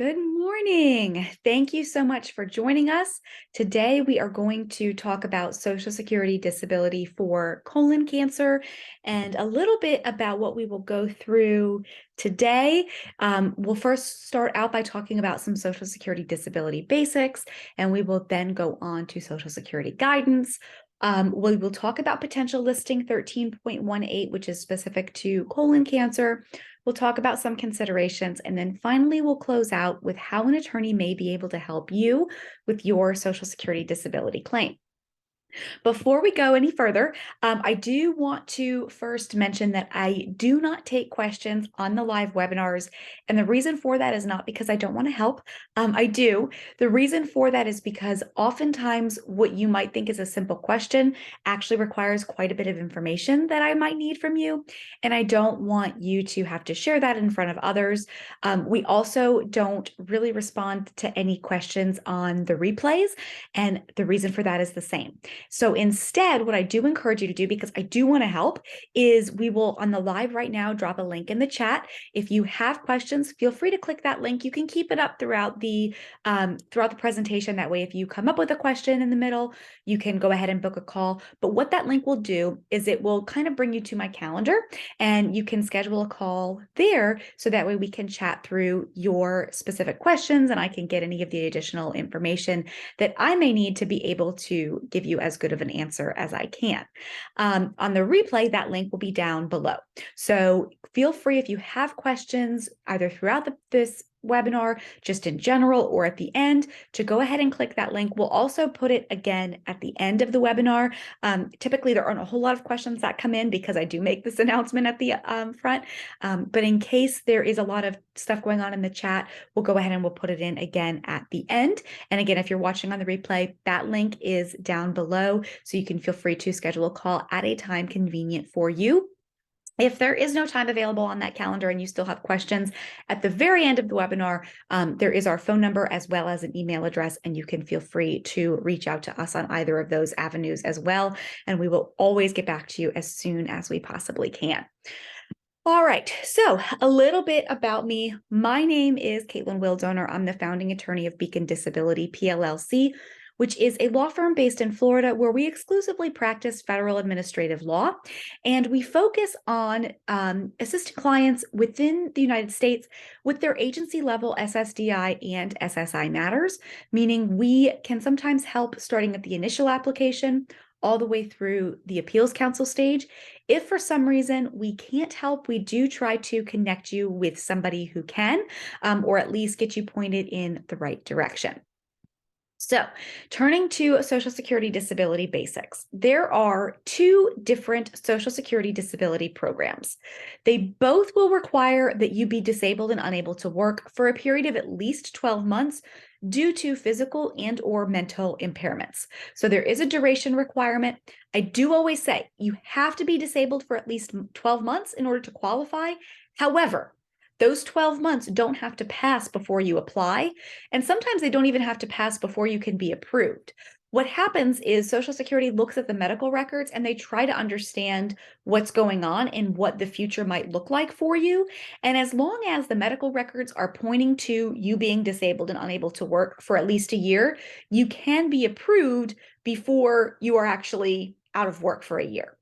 Good morning. Thank you so much for joining us. Today, we are going to talk about Social Security disability for colon cancer and a little bit about what we will go through today. We'll first start out by talking about some Social Security disability basics, and we will then go on to Social Security guidance. We will talk about potential listing 13.18, which is specific to colon cancer. We'll talk about some considerations, and then finally we'll close out with how an attorney may be able to help you with your Social Security disability claim. Before we go any further, I do want to first mention that I do not take questions on the live webinars. And the reason for that is not because I don't want to help. I do. The reason for that is because oftentimes what you might think is a simple question actually requires quite a bit of information that I might need from you. And I don't want you to have to share that in front of others. We also don't really respond to any questions on the replays. And the reason for that is the same. So instead, what I do encourage you to do, because I do want to help, is we will on the live right now drop a link in the chat. If you have questions, feel free to click that link. You can keep it up throughout the presentation. That way, if you come up with a question in the middle, you can go ahead and book a call. But what that link will do is it will kind of bring you to my calendar, and you can schedule a call there. So that way we can chat through your specific questions, and I can get any of the additional information that I may need to be able to give you as good of an answer as I can. On the replay, that link will be down below. So feel free, if you have questions either throughout this webinar, just in general, or at the end, to go ahead and click that link. We'll also put it again at the end of the webinar. Typically, there aren't a whole lot of questions that come in because I do make this announcement at the front. But in case there is a lot of stuff going on in the chat, we'll go ahead and we'll put it in again at the end. And again, if you're watching on the replay, that link is down below, so you can feel free to schedule a call at a time convenient for you. If there is no time available on that calendar and you still have questions, at the very end of the webinar, there is our phone number as well as an email address, and you can feel free to reach out to us on either of those avenues as well. And we will always get back to you as soon as we possibly can. All right, so a little bit about me. My name is Caitlin Wildoner. I'm the founding attorney of Beacon Disability, PLLC, which is a law firm based in Florida where we exclusively practice federal administrative law. And we focus on assisting clients within the United States with their agency level SSDI and SSI matters, meaning we can sometimes help starting at the initial application all the way through the appeals council stage. If for some reason we can't help, we do try to connect you with somebody who can, or at least get you pointed in the right direction. So, turning to Social Security disability basics, there are two different Social Security disability programs. They both will require that you be disabled and unable to work for a period of at least 12 months due to physical and/or mental impairments. So there is a duration requirement. I do always say you have to be disabled for at least 12 months in order to qualify. However, those 12 months don't have to pass before you apply, and sometimes they don't even have to pass before you can be approved. What happens is Social Security looks at the medical records and they try to understand what's going on and what the future might look like for you. And as long as the medical records are pointing to you being disabled and unable to work for at least a year, you can be approved before you are actually out of work for a year.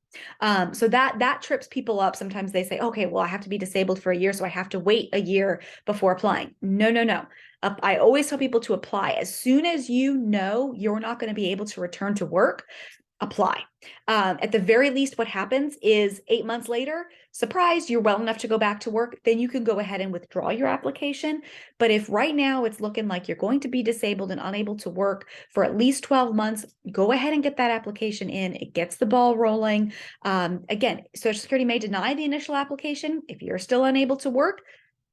So that trips people up. Sometimes they say, okay, well, I have to be disabled for a year, so I have to wait a year before applying. No. I always tell people to apply. As soon as you know you're not going to be able to return to work, apply. At the very least, what happens is 8 months later, surprise, you're well enough to go back to work, then you can go ahead and withdraw your application. But if right now it's looking like you're going to be disabled and unable to work for at least 12 months, go ahead and get that application in. It gets the ball rolling. Again, Social Security may deny the initial application. If you're still unable to work,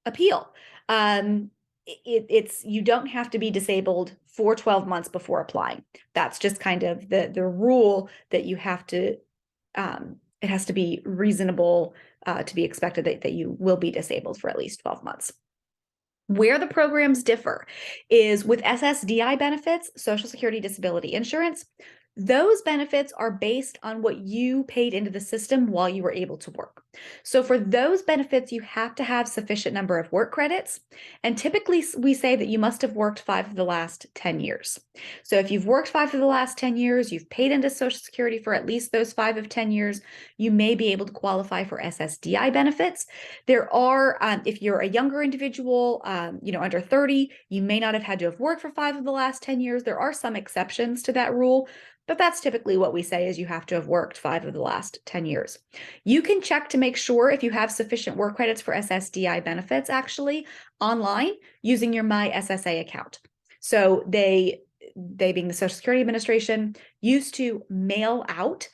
appeal. You don't have to be disabled for 12 months before applying. That's just kind of the rule that you have to, it has to be reasonable to be expected that you will be disabled for at least 12 months. Where the programs differ is with SSDI benefits, Social Security Disability Insurance. Those benefits are based on what you paid into the system while you were able to work. So for those benefits, you have to have sufficient number of work credits. And typically we say that you must have worked 5 of the last 10 years. So if you've worked 5 of the last 10 years, you've paid into Social Security for at least those 5 of 10 years, you may be able to qualify for SSDI benefits. There are, if you're a younger individual, under 30, you may not have had to have worked for 5 of the last 10 years. There are some exceptions to that rule, but that's typically what we say is you have to have worked 5 of the last 10 years. You can check to make sure if you have sufficient work credits for SSDI benefits actually online using your My SSA account. So they being the Social Security Administration, used to mail out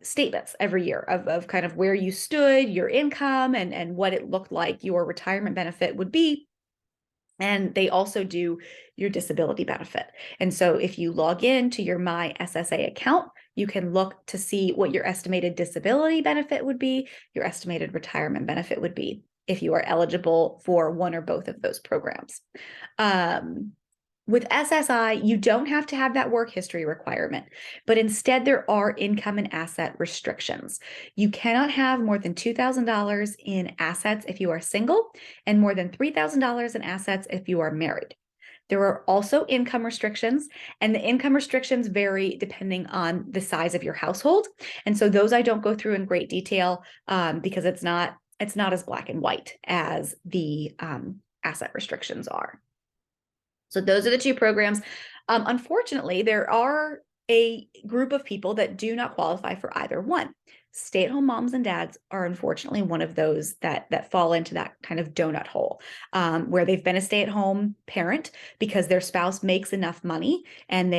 statements every year of kind of where you stood, your income, and what it looked like your retirement benefit would be. And they also do your disability benefit. And so if you log in to your My SSA account, you can look to see what your estimated disability benefit would be, your estimated retirement benefit would be, if you are eligible for one or both of those programs. With SSI, you don't have to have that work history requirement, but instead there are income and asset restrictions. You cannot have more than $2,000 in assets if you are single, and more than $3,000 in assets if you are married. There are also income restrictions, and the income restrictions vary depending on the size of your household. And so those I don't go through in great detail because it's not as black and white as the asset restrictions are. So those are the two programs. Unfortunately, there are a group of people that do not qualify for either one. Stay-at-home moms and dads are unfortunately one of those that fall into that kind of donut hole, where they've been a stay-at-home parent because their spouse makes enough money, and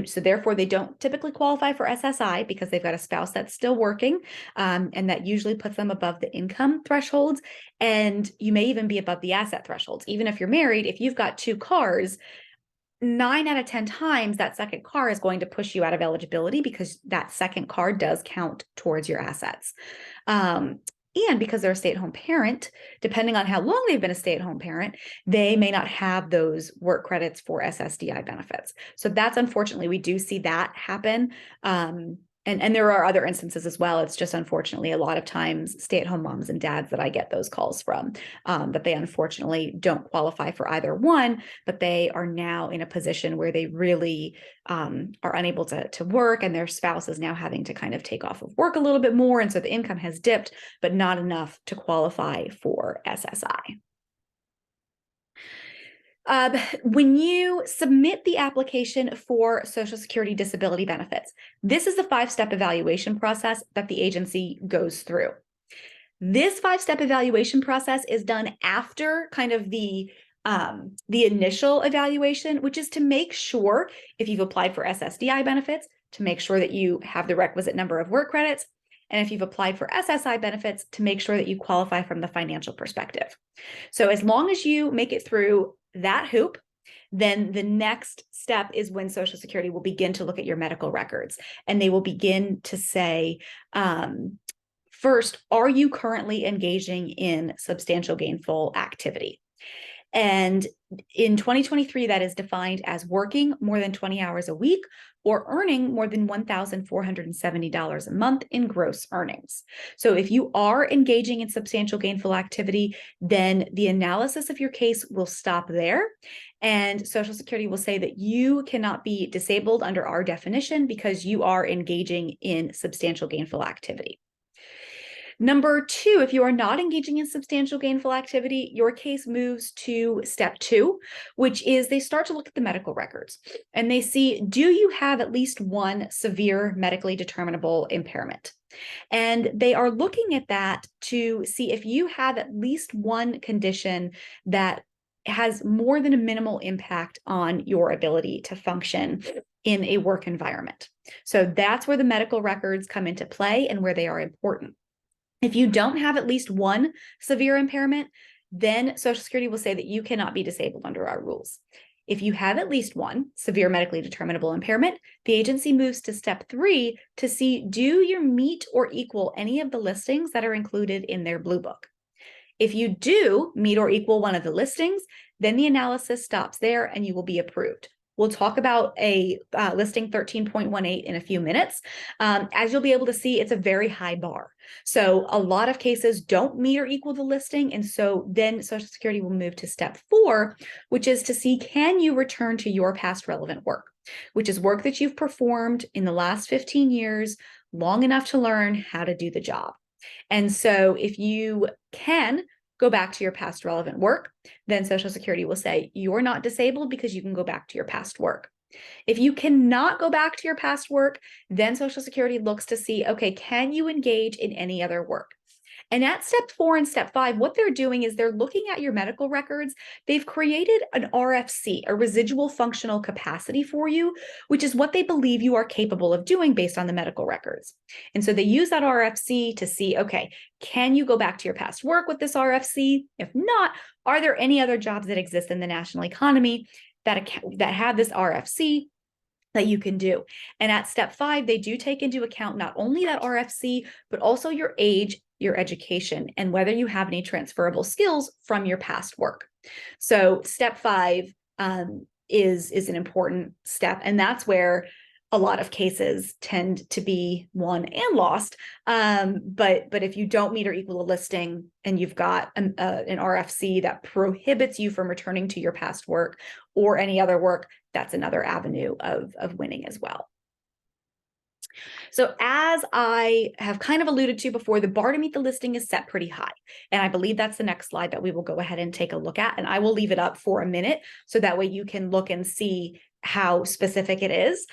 so therefore they don't typically qualify for SSI because they've got a spouse that's still working, and that usually puts them above the income thresholds, and you may even be above the asset thresholds. Even if you're married, if you've got 2 cars, 9 out of 10 times that second car is going to push you out of eligibility because that second car does count towards your assets. And because they're a stay-at-home parent, depending on how long they've been a stay-at-home parent, they may not have those work credits for SSDI benefits. So that's unfortunately, we do see that happen. And there are other instances as well. It's just unfortunately a lot of times stay-at-home moms and dads that I get those calls from, that they unfortunately don't qualify for either one, but they are now in a position where they really are unable to work, and their spouse is now having to kind of take off of work a little bit more. And so the income has dipped, but not enough to qualify for SSI. When you submit the application for Social Security disability benefits, this is the 5-step evaluation process that the agency goes through. This 5-step evaluation process is done after kind of the initial evaluation, which is to make sure if you've applied for SSDI benefits, to make sure that you have the requisite number of work credits, and if you've applied for SSI benefits, to make sure that you qualify from the financial perspective. So as long as you make it through that hoop, then the next step is when Social Security will begin to look at your medical records, and they will begin to say, first, are you currently engaging in substantial gainful activity? And in 2023, that is defined as working more than 20 hours a week or earning more than $1,470 a month in gross earnings. So if you are engaging in substantial gainful activity, then the analysis of your case will stop there. And Social Security will say that you cannot be disabled under our definition because you are engaging in substantial gainful activity. Number 2, if you are not engaging in substantial gainful activity, your case moves to step 2, which is they start to look at the medical records, and they see, do you have at least one severe medically determinable impairment? And they are looking at that to see if you have at least one condition that has more than a minimal impact on your ability to function in a work environment. So that's where the medical records come into play and where they are important. If you don't have at least one severe impairment, then Social Security will say that you cannot be disabled under our rules. If you have at least one severe medically determinable impairment, the agency moves to step 3 to see, do you meet or equal any of the listings that are included in their Blue Book? If you do meet or equal one of the listings, then the analysis stops there and you will be approved. We'll talk about a listing 13.18 in a few minutes. As you'll be able to see, it's a very high bar. So a lot of cases don't meet or equal the listing. And so then Social Security will move to step 4, which is to see, can you return to your past relevant work, which is work that you've performed in the last 15 years, long enough to learn how to do the job. And so if you can go back to your past relevant work, then Social Security will say you're not disabled because you can go back to your past work. If you cannot go back to your past work, then Social Security looks to see, okay, can you engage in any other work? And at step 4 and step 5, what they're doing is they're looking at your medical records. They've created an RFC, a residual functional capacity for you, which is what they believe you are capable of doing based on the medical records. And so they use that RFC to see, okay, can you go back to your past work with this RFC? If not, are there any other jobs that exist in the national economy that have this RFC that you can do? And at step 5, they do take into account not only that RFC, but also your age, your education, and whether you have any transferable skills from your past work. So step 5 is an important step, and that's where a lot of cases tend to be won and lost. But if you don't meet or equal a listing and you've got an RFC that prohibits you from returning to your past work or any other work, that's another avenue of winning as well. So as I have kind of alluded to before, the bar to meet the listing is set pretty high. And I believe that's the next slide that we will go ahead and take a look at. And I will leave it up for a minute so that way you can look and see how specific it is.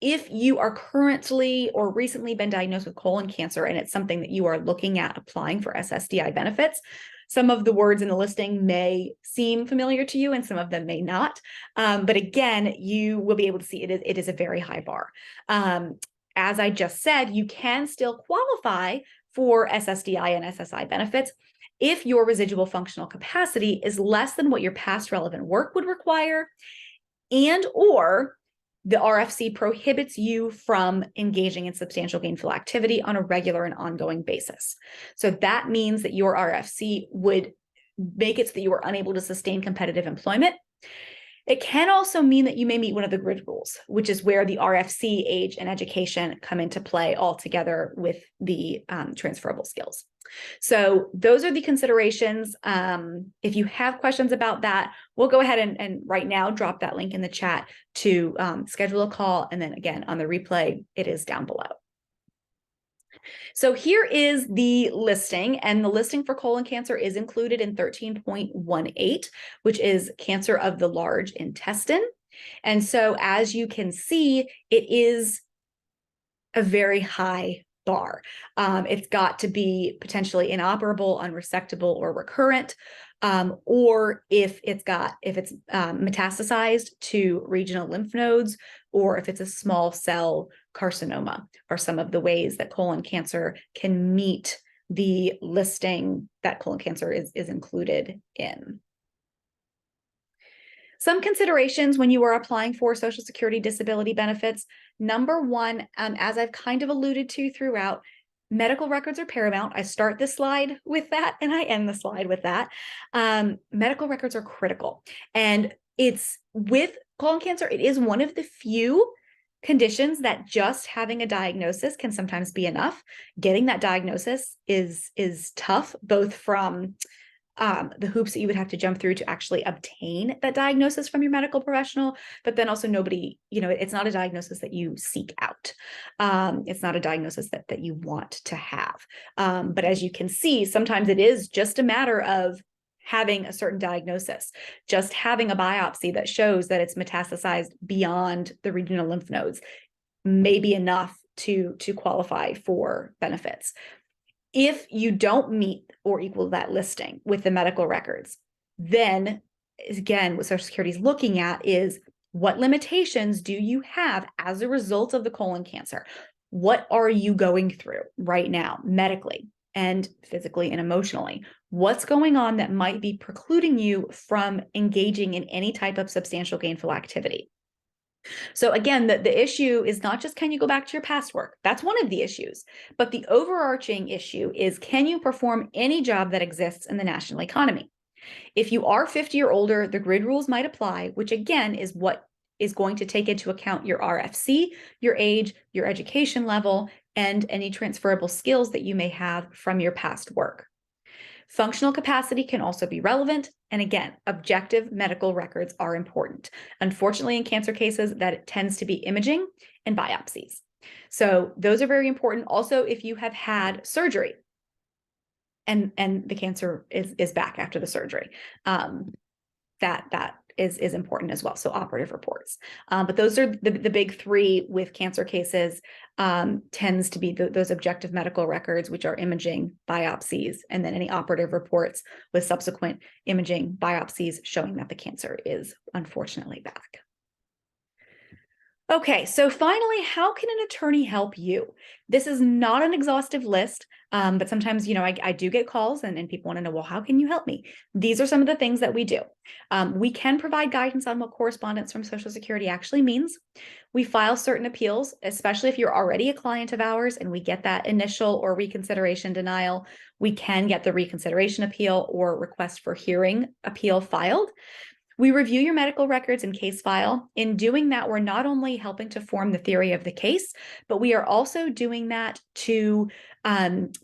If you are currently or recently been diagnosed with colon cancer and it's something that you are looking at applying for SSDI benefits, some of the words in the listing may seem familiar to you and some of them may not. But again, you will be able to see it is a very high bar. As I just said, you can still qualify for SSDI and SSI benefits if your residual functional capacity is less than what your past relevant work would require, and or the RFC prohibits you from engaging in substantial gainful activity on a regular and ongoing basis. So that means that your RFC would make it so that you are unable to sustain competitive employment. It can also mean that you may meet one of the grid rules, which is where the RFC, age, and education come into play all together with the transferable skills. So those are the considerations. If you have questions about that, we'll go ahead and right now drop that link in the chat to schedule a call. And then again, on the replay, it is down below. So here is the listing, and the listing for colon cancer is included in 13.18, which is cancer of the large intestine. And so as you can see, it is a very high bar. It's got to be potentially inoperable, unresectable, or recurrent, or if it's metastasized to regional lymph nodes, or if it's a small cell carcinoma, are some of the ways that colon cancer can meet the listing that colon cancer is included in. Some considerations when you are applying for Social Security disability benefits. Number one, as I've kind of alluded to throughout, medical records are paramount. I start this slide with that and I end the slide with that. Medical records are critical. And it's with colon cancer, it is one of the few conditions that just having a diagnosis can sometimes be enough. Getting that diagnosis is tough, both from the hoops that you would have to jump through to actually obtain that diagnosis from your medical professional, but then also nobody, it's not a diagnosis that you seek out. It's not a diagnosis that you want to have. But as you can see, sometimes it is just a matter of having a certain diagnosis, just having a biopsy that shows that it's metastasized beyond the regional lymph nodes may be enough to qualify for benefits. If you don't meet or equal that listing with the medical records, then again, what Social Security is looking at is what limitations do you have as a result of the colon cancer? What are you going through right now, medically and physically and emotionally? What's going on that might be precluding you from engaging in any type of substantial gainful activity? So again, the issue is not just can you go back to your past work? That's one of the issues. But the overarching issue is, can you perform any job that exists in the national economy? If you are 50 or older, the grid rules might apply, which again is what is going to take into account your RFC, your age, your education level, and any transferable skills that you may have from your past work. Functional capacity can also be relevant. And again, objective medical records are important. Unfortunately, in cancer cases, that tends to be imaging and biopsies. So those are very important. Also, if you have had surgery and the cancer is back after the surgery, that is important as well. So operative reports. But those are the big three with cancer cases, tends to be those objective medical records, which are imaging, biopsies, and then any operative reports with subsequent imaging, biopsies showing that the cancer is unfortunately back. Okay, so finally, how can an attorney help you? This is not an exhaustive list, but sometimes, I do get calls and people want to know, well, how can you help me? These are some of the things that we do. We can provide guidance on what correspondence from Social Security actually means. We file certain appeals, especially if you're already a client of ours and we get that initial or reconsideration denial, we can get the reconsideration appeal or request for hearing appeal filed. We review your medical records and case file. In doing that, we're not only helping to form the theory of the case, but we are also doing that to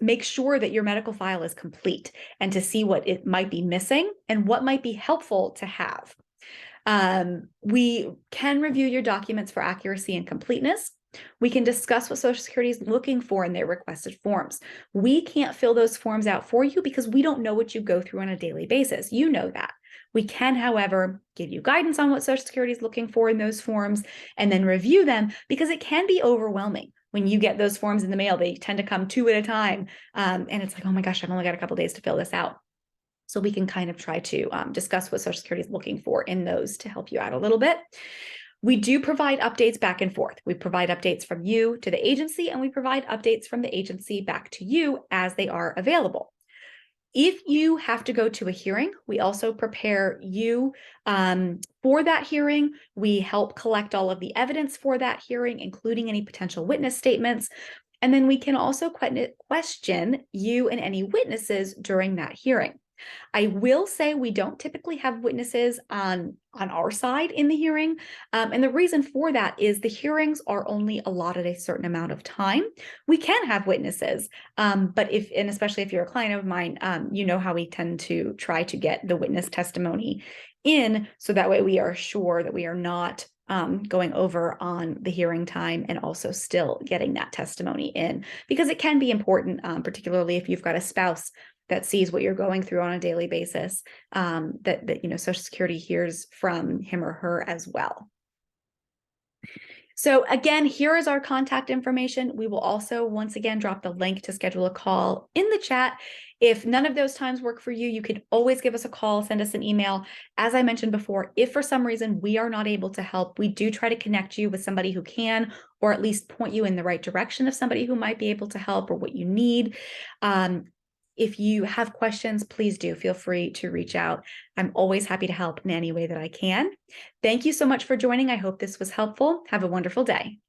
make sure that your medical file is complete and to see what it might be missing and what might be helpful to have. We can review your documents for accuracy and completeness. We can discuss what Social Security is looking for in their requested forms. We can't fill those forms out for you because we don't know what you go through on a daily basis. You know that. We can, however, give you guidance on what Social Security is looking for in those forms and then review them because it can be overwhelming. When you get those forms in the mail, they tend to come 2 at a time. And it's like, oh my gosh, I've only got a couple days to fill this out. So we can kind of try to discuss what Social Security is looking for in those to help you out a little bit. We do provide updates back and forth. We provide updates from you to the agency, and we provide updates from the agency back to you as they are available. If you have to go to a hearing, we also prepare you for that hearing. We help collect all of the evidence for that hearing, including any potential witness statements. And then we can also question you and any witnesses during that hearing. I will say we don't typically have witnesses on our side in the hearing. And the reason for that is the hearings are only allotted a certain amount of time. We can have witnesses, but especially if you're a client of mine, you know how we tend to try to get the witness testimony in, so that way we are sure that we are not going over on the hearing time and also still getting that testimony in, because it can be important, particularly if you've got a spouse that sees what you're going through on a daily basis, that Social Security hears from him or her as well. So again, here is our contact information. We will also once again drop the link to schedule a call in the chat. If none of those times work for you, you can always give us a call, send us an email. As I mentioned before, if for some reason we are not able to help, we do try to connect you with somebody who can, or at least point you in the right direction of somebody who might be able to help or what you need. If you have questions, please do feel free to reach out. I'm always happy to help in any way that I can. Thank you so much for joining. I hope this was helpful. Have a wonderful day.